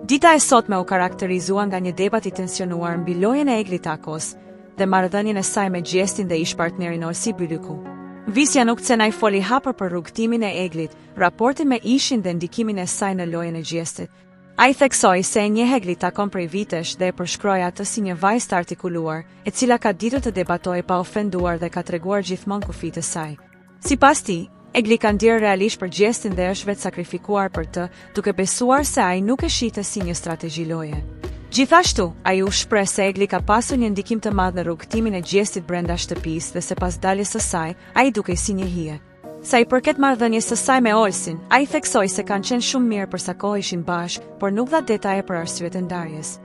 Dita e sotme u karakterizua nga një debat i tensionuar mbi lojën e Eglit Akos dhe marrëdhënien e saj me Gjestin dhe ish-partnerin Olsi Bylyku. Visja nuk cenaj foli hapër për rrugtimin e Eglit, raportin me ishin dhe ndikimin e saj në lojën e Gjestit. Ai theksoi se e njeh Eglit takon prej vitesh dhe e përshkroi atë si një vajzë të artikuluar, e cila ka ditur të debatojë pa ofenduar dhe ka treguar gjithmonë kufijtë e saj. Sipas tij, Egli ka ndjerë realisht për Gjestin dhe është vetë sakrifikuar për të, duke besuar se ai nuk e shihte si një strategji loje. Gjithashtu, ai u shpreh se Egli ka pasur një ndikim të madh në rrugtimin e Gjestit brenda shtëpisë dhe se pas daljes së saj, ai dukej si një hije. Sa i përket marrëdhënies së saj me Olsin, ai theksoi se kanë qenë shumë mirë për sa kohë ishin bashkë, por nuk dha detaje për arsyet e ndarjes.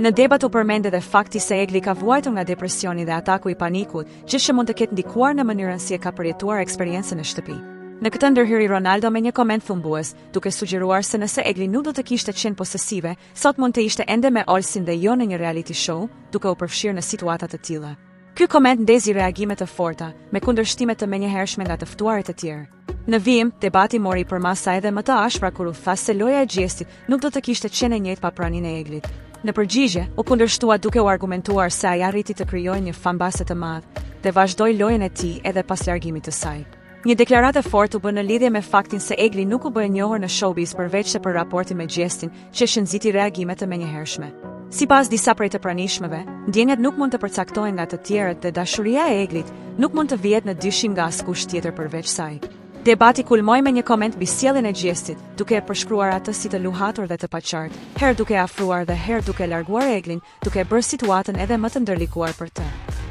Në debat u përmend edhe fakti se Egli ka vuajtur nga depresioni dhe ataku i panikut, gjë që mund të ketë ndikuar në mënyrën si e ka përjetuar eksperiencën në shtëpi. Në këtë ndërhyri Ronaldo me një koment thumbues, duke sugjeruar se nëse Egli nuk do të kishte qenë posesive, sot mund të ishte ende me Olsin dhe jo në një reality show, duke u përfshirë në situata të tilla. Ky koment ndezi reagime të forta, me kundërshtime të menjëhershme nga të ftuarit e tjerë. Në vijim, debati mori përmasa edhe më të ashpra kur u tha se loja e Gjestit nuk do të kishte qenë e njëjtë pa praninë e Eglit. Në përgjigje, u kundërshtua duke u argumentuar se ai arriti të krijojë një fanbase të madh dhe vazhdoi lojën e tij edhe pas largimit të saj. Një deklaratë e fortë u bë në lidhje me faktin se Egli nuk u bë e njohur në showbiz përveç se për raportin me Gjestin, që shënziti reagime të menjëhershme. Sipas disa prej të pranishmëve, ndjenjat nuk mund të përcaktohen nga të tjerët dhe dashuria e Eglit nuk mund të vihet në dyshim nga askush tjetër përveç saj. Debati kulmoi me një koment mbi sjelljen e Gjestit, duke e përshkruar atë si të luhatur dhe të paqartë, herë duke afruar dhe herë duke larguar Eglin, duke bërë situatën edhe më të ndërlikuar për të.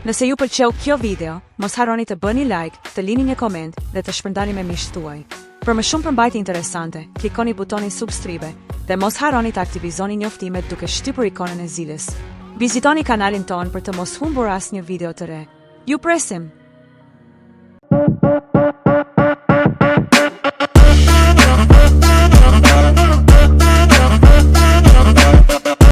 Nëse ju pëlqeu kjo video, mos harroni të bëni like, të lini një koment dhe të shpërndani me miqtë tuaj. Për më shumë përmbajtje interesante, klikoni butonin subscribe dhe mos harroni të aktivizoni njoftimet duke shtypur ikonën e zilës. Vizitoni kanalin ton për të mos humbur asnjë video të re. Ju presim!